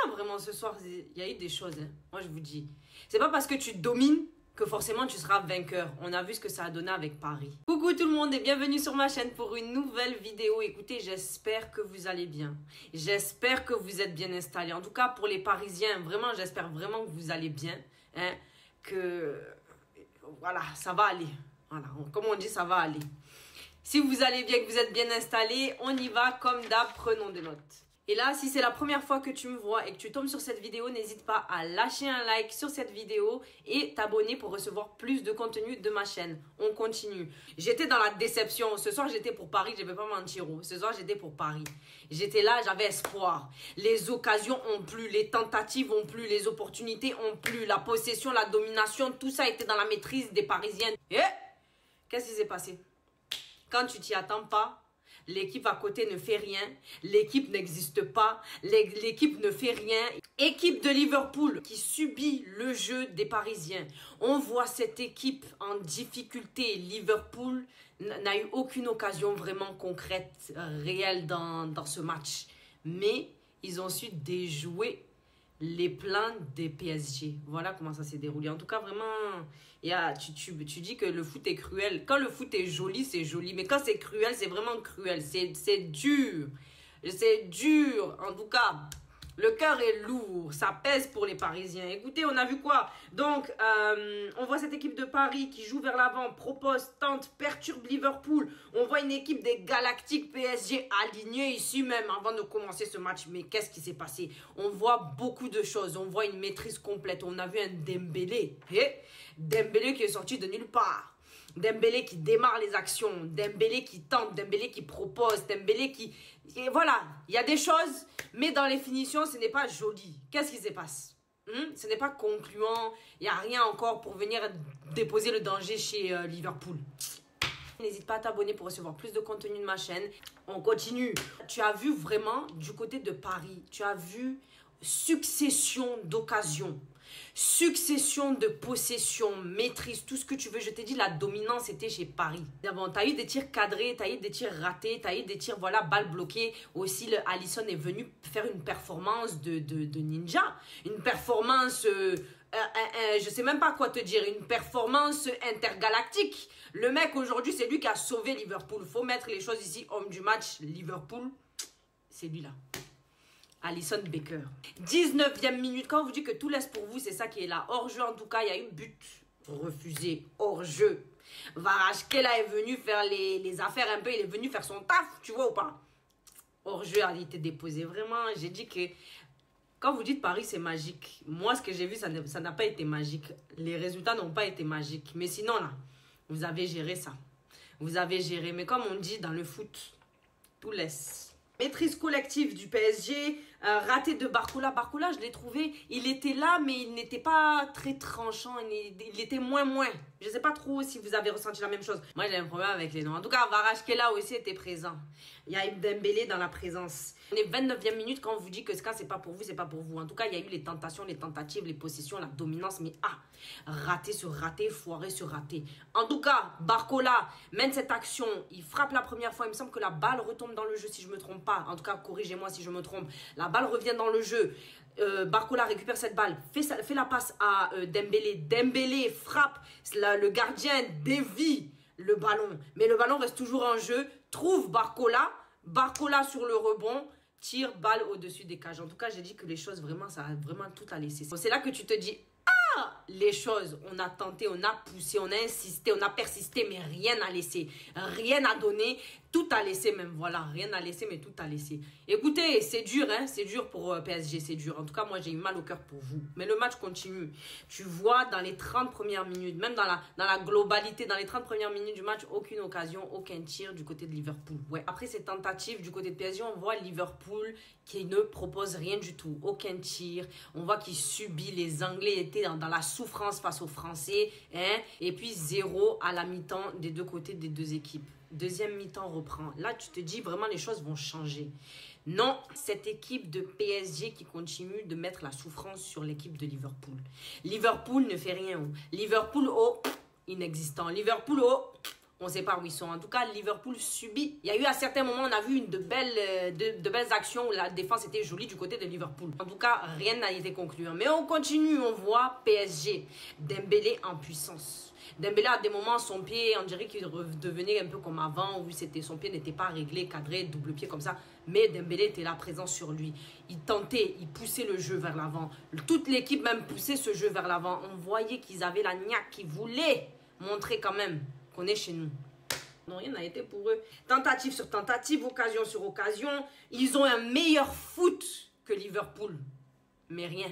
vraiment ce soir. Il y a eu des choses, hein. Moi, je vous dis. C'est pas parce que tu domines que forcément tu seras vainqueur. On a vu ce que ça a donné avec Paris. Coucou tout le monde et bienvenue sur ma chaîne pour une nouvelle vidéo. Écoutez, j'espère que vous allez bien. J'espère que vous êtes bien installés. En tout cas, pour les Parisiens, vraiment, j'espère vraiment que vous allez bien. Hein, que, voilà, ça va aller. Voilà, comme on dit, ça va aller. Si vous allez bien, que vous êtes bien installés, on y va comme d'hab, prenons des notes. Et là, si c'est la première fois que tu me vois et que tu tombes sur cette vidéo, n'hésite pas à lâcher un like sur cette vidéo et t'abonner pour recevoir plus de contenu de ma chaîne. On continue. J'étais dans la déception. Ce soir, j'étais pour Paris, je ne vais pas mentir. Ce soir, j'étais pour Paris. J'étais là, j'avais espoir. Les occasions ont plu, les tentatives ont plu, les opportunités ont plu, la possession, la domination, tout ça était dans la maîtrise des Parisiens. Et qu'est-ce qui s'est passé? Quand tu t'y attends pas, l'équipe à côté ne fait rien, l'équipe n'existe pas, l'équipe ne fait rien. Équipe de Liverpool qui subit le jeu des Parisiens. On voit cette équipe en difficulté. Liverpool n'a eu aucune occasion vraiment concrète, réelle dans ce match. Mais ils ont su déjouer les plans des PSG. Voilà comment ça s'est déroulé. En tout cas, vraiment, tu dis que le foot est cruel. Quand le foot est joli, c'est joli. Mais quand c'est cruel, c'est vraiment cruel. C'est dur. C'est dur. En tout cas, le cœur est lourd. Ça pèse pour les Parisiens. Écoutez, on a vu quoi? Donc, on voit cette équipe de Paris qui joue vers l'avant, propose, tente, perturbe Liverpool. On voit une équipe des Galactiques PSG alignée ici même avant de commencer ce match. Mais qu'est-ce qui s'est passé? On voit beaucoup de choses. On voit une maîtrise complète. On a vu un Dembélé. Dembélé qui est sorti de nulle part. Dembélé qui démarre les actions, Dembélé qui tente, Dembélé qui propose, Dembélé qui... Et voilà, il y a des choses, mais dans les finitions, ce n'est pas joli. Qu'est-ce qui se passe? Ce n'est pas concluant, il n'y a rien encore pour venir déposer le danger chez Liverpool. N'hésite pas à t'abonner pour recevoir plus de contenu de ma chaîne. On continue. Tu as vu vraiment du côté de Paris, tu as vu succession d'occasions. Succession de possession, maîtrise, tout ce que tu veux. Je t'ai dit, la dominance était chez Paris. Bon, tu as eu des tirs cadrés, tu as eu des tirs ratés, tu as eu des tirs, voilà, balles bloquées. Aussi, le Alisson est venu faire une performance de ninja. Une performance, je sais même pas quoi te dire, une performance intergalactique. Le mec, aujourd'hui, c'est lui qui a sauvé Liverpool. Faut mettre les choses ici. Homme du match, Liverpool, c'est lui là. Alisson Becker. 19e minute. Quand on vous dit que tout laisse pour vous, c'est ça qui est là. Hors-jeu, en tout cas, il y a eu but refusé. Hors-jeu. Kvaratskhelia est venu faire les affaires un peu. Il est venu faire son taf, tu vois ou pas? Hors-jeu a été déposé. Vraiment, j'ai dit que... Quand vous dites Paris, c'est magique. Moi, ce que j'ai vu, ça n'a pas été magique. Les résultats n'ont pas été magiques. Mais sinon, là, vous avez géré ça. Vous avez géré. Mais comme on dit dans le foot, tout laisse. Maîtrise collective du PSG, raté de Barcola. Barcola, je l'ai trouvé, il était là, mais il n'était pas très tranchant, il était moins. Je ne sais pas trop si vous avez ressenti la même chose. Moi, j'ai un problème avec les noms. En tout cas, Kvaratskhelia aussi était présent. Il y a Dembélé dans la présence. On est 29e minute quand on vous dit que quand c'est pas pour vous, c'est pas pour vous. En tout cas, il y a eu les tentations, les tentatives, les possessions, la dominance, mais raté sur raté, foiré sur raté. En tout cas, Barcola mène cette action, il frappe la première fois, il me semble que la balle retombe dans le jeu si je me trompe pas. En tout cas, corrigez-moi si je me trompe. La balle revient dans le jeu. Barcola récupère cette balle, fait la passe à Dembélé. Dembélé frappe, le gardien dévie le ballon. Mais le ballon reste toujours en jeu, trouve Barcola. Barcola sur le rebond, tire, balle au-dessus des cages. En tout cas, j'ai dit que les choses, vraiment, ça a vraiment tout à laisser. C'est là que tu te dis, les choses, on a tenté, on a poussé, on a insisté, on a persisté, mais rien n'a laissé, rien n'a donné, tout a laissé même, voilà, rien n'a laissé, mais tout a laissé. Écoutez, c'est dur, hein, c'est dur pour PSG, c'est dur. En tout cas, moi, j'ai eu mal au cœur pour vous. Mais le match continue. Tu vois, dans les 30 premières minutes, même dans la globalité, dans les 30 premières minutes du match, aucune occasion, aucun tir du côté de Liverpool. Ouais. Après ces tentatives du côté de PSG, on voit Liverpool qui ne propose rien du tout, aucun tir. On voit qu'il subit, les Anglais étaient dans la souffrance face aux Français, hein, et puis 0 à la mi-temps des deux côtés des deux équipes. Deuxième mi-temps reprend. Là, tu te dis vraiment les choses vont changer. Non, cette équipe de PSG qui continue de mettre la souffrance sur l'équipe de Liverpool. Liverpool ne fait rien. Liverpool, inexistant. Liverpool, On ne sait pas où ils sont. En tout cas, Liverpool subit. Il y a eu à certains moments, on a vu de belles actions où la défense était jolie du côté de Liverpool. En tout cas, rien n'a été concluant. Mais on continue, on voit PSG. Dembélé en puissance. Dembélé, à des moments, son pied, on dirait qu'il redevenait un peu comme avant, où son pied n'était pas réglé, cadré, double pied comme ça. Mais Dembélé était là, présent sur lui. Il tentait, il poussait le jeu vers l'avant. Toute l'équipe même poussait ce jeu vers l'avant. On voyait qu'ils avaient la niaque, qu'ils voulaient montrer quand même qu'on est chez nous. Non, rien n'a été pour eux. Tentative sur tentative, occasion sur occasion. Ils ont un meilleur foot que Liverpool. Mais rien.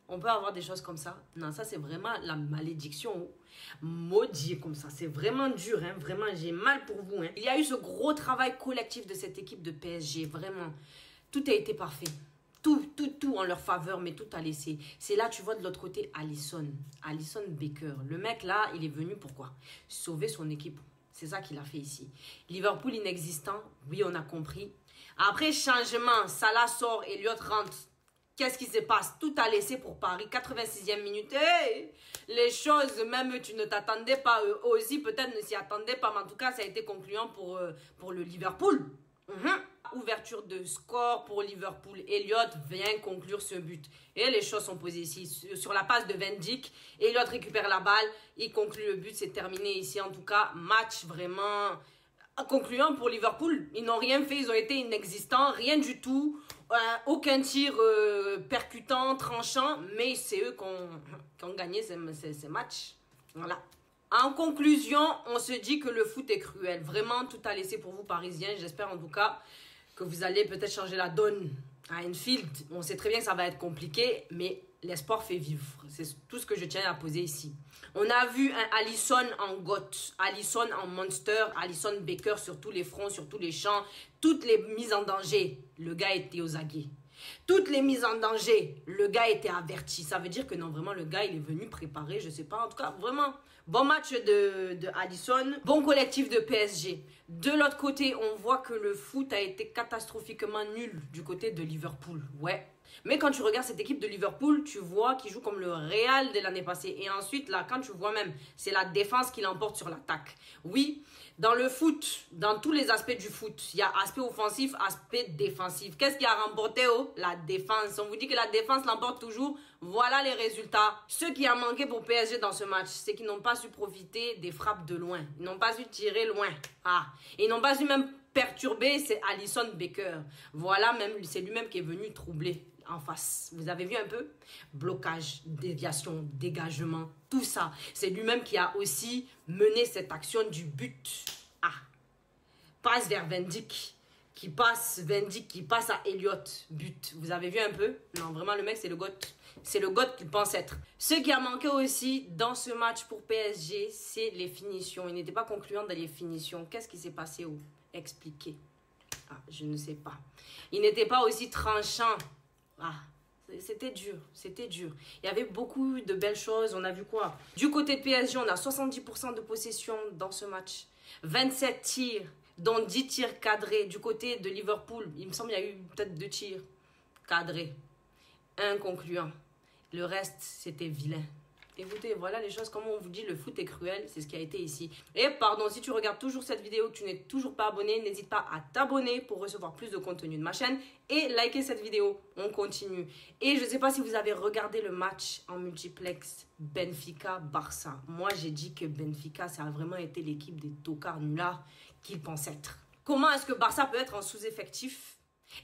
On peut avoir des choses comme ça. Non, ça c'est vraiment la malédiction. Maudit comme ça. C'est vraiment dur. Hein? Vraiment, j'ai mal pour vous. Hein? Il y a eu ce gros travail collectif de cette équipe de PSG. Vraiment. Tout a été parfait. Tout en leur faveur, mais tout a laissé. C'est là, tu vois, de l'autre côté, Alisson Becker. Le mec, là, il est venu pour quoi? Sauver son équipe. C'est ça qu'il a fait ici. Liverpool inexistant, oui, on a compris. Après, changement, Salah sort, Elliott rentre. Qu'est-ce qui se passe? Tout a laissé pour Paris. 86e minute. Hey, les choses, même tu ne t'attendais pas. Eux aussi, peut-être ne s'y attendaient pas. Mais en tout cas, ça a été concluant pour le Liverpool. Ouverture de score pour Liverpool. Elliott vient conclure ce but. Et les choses sont posées ici. Sur la passe de Van Dijk, Elliott récupère la balle. Il conclut le but. C'est terminé ici. En tout cas, match vraiment concluant pour Liverpool. Ils n'ont rien fait. Ils ont été inexistants. Rien du tout. Aucun tir percutant, tranchant. Mais c'est eux qui ont gagné ces matchs. Voilà. En conclusion, on se dit que le foot est cruel. Vraiment, tout a laissé pour vous, Parisiens. J'espère en tout cas que vous allez peut-être changer la donne à Anfield. On sait très bien que ça va être compliqué, mais l'espoir fait vivre. C'est tout ce que je tiens à poser ici. On a vu un Alisson en GOAT, Alisson en monster, Alisson Becker sur tous les fronts, sur tous les champs. Toutes les mises en danger, le gars était aux aguets. Toutes les mises en danger, le gars était averti. Ça veut dire que non, vraiment, le gars, il est venu préparer, je sais pas. En tout cas, vraiment, bon match de Alisson. Bon collectif de PSG. De l'autre côté, on voit que le foot a été catastrophiquement nul du côté de Liverpool. Ouais. Mais quand tu regardes cette équipe de Liverpool, tu vois qu'ils jouent comme le Real de l'année passée. Et ensuite, là, quand tu vois même, c'est la défense qui l'emporte sur l'attaque. Oui, dans le foot, dans tous les aspects du foot, il y a aspect offensif, aspect défensif. Qu'est-ce qui a remporté, la défense? On vous dit que la défense l'emporte toujours. Voilà les résultats. Ce qui a manqué pour PSG dans ce match, c'est qu'ils n'ont pas su profiter des frappes de loin. Ils n'ont pas su tirer loin. Et ils n'ont pas su même perturber, c'est Alisson Becker. Voilà, même c'est lui-même qui est venu troubler en face. Vous avez vu un peu? Blocage, déviation, dégagement, tout ça. C'est lui-même qui a aussi mené cette action du but. Passe vers Van Dijk, qui passe à Elliott, but. Vous avez vu un peu? Non, vraiment, le mec, c'est le GOAT. C'est le GOAT qu'il pense être. Ce qui a manqué aussi dans ce match pour PSG, c'est les finitions. Il n'était pas concluant dans les finitions. Qu'est-ce qui s'est passé? Expliquez. Je ne sais pas. Il n'était pas aussi tranchant. C'était dur, c'était dur. Il y avait beaucoup de belles choses. On a vu quoi? Du côté de PSG, on a 70% de possession dans ce match. 27 tirs, dont 10 tirs cadrés. Du côté de Liverpool, il me semble qu'il y a eu peut-être 2 tirs cadrés. Un concluant. Le reste, c'était vilain. Écoutez, voilà les choses, comme on vous dit, le foot est cruel, c'est ce qui a été ici. Et pardon, si tu regardes toujours cette vidéo, que tu n'es toujours pas abonné, n'hésite pas à t'abonner pour recevoir plus de contenu de ma chaîne et liker cette vidéo, on continue. Et je ne sais pas si vous avez regardé le match en multiplex Benfica-Barça. Moi, j'ai dit que Benfica, ça a vraiment été l'équipe des tocards nullards qu'ils pensent être. Comment est-ce que Barça peut être en sous-effectif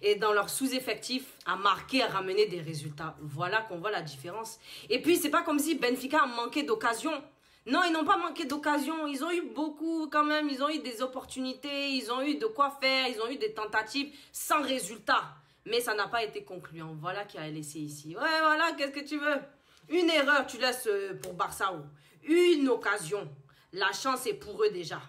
et dans leur sous-effectif à marquer, à ramener des résultats? Voilà qu'on voit la différence. Et puis, c'est pas comme si Benfica a manqué d'occasion. Non, ils n'ont pas manqué d'occasion. Ils ont eu beaucoup quand même. Ils ont eu des opportunités. Ils ont eu de quoi faire. Ils ont eu des tentatives sans résultat. Mais ça n'a pas été concluant. Voilà qui a laissé ici. Ouais, voilà, qu'est-ce que tu veux? Une erreur, tu laisses pour Barça. Une occasion. La chance est pour eux déjà.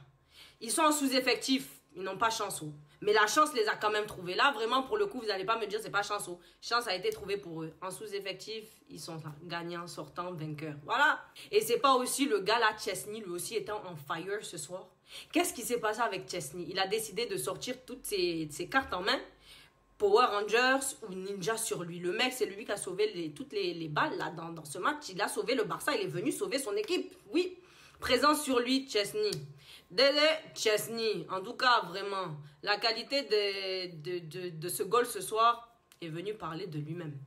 Ils sont en sous-effectif. Ils n'ont pas chance. Mais la chance les a quand même trouvés. Là, vraiment, pour le coup, vous n'allez pas me dire c'est pas chance. Chance a été trouvée pour eux. En sous-effectif, ils sont là. Gagnants, sortants, vainqueurs. Voilà. Et c'est pas aussi le gars là, Chesney, lui aussi étant en fire ce soir. Qu'est-ce qui s'est passé avec Chesney? Il a décidé de sortir toutes ses cartes en main. Power Rangers ou Ninja sur lui. Le mec, c'est lui qui a sauvé toutes les balles là dans ce match. Il a sauvé le Barça. Il est venu sauver son équipe. Oui. Présence sur lui, Chesney. Dele Chesney. En tout cas, vraiment, la qualité de ce goal ce soir est venue parler de lui-même.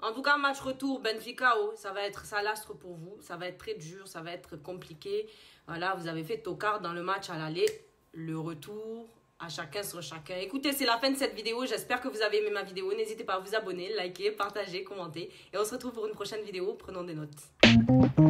En tout cas, match retour, Benfica, ça va être salastre pour vous. Ça va être très dur, ça va être compliqué. Voilà, vous avez fait tocard dans le match à l'aller. Le retour, à chacun sur chacun. Écoutez, c'est la fin de cette vidéo. J'espère que vous avez aimé ma vidéo. N'hésitez pas à vous abonner, liker, partager, commenter. Et on se retrouve pour une prochaine vidéo. Prenons des notes.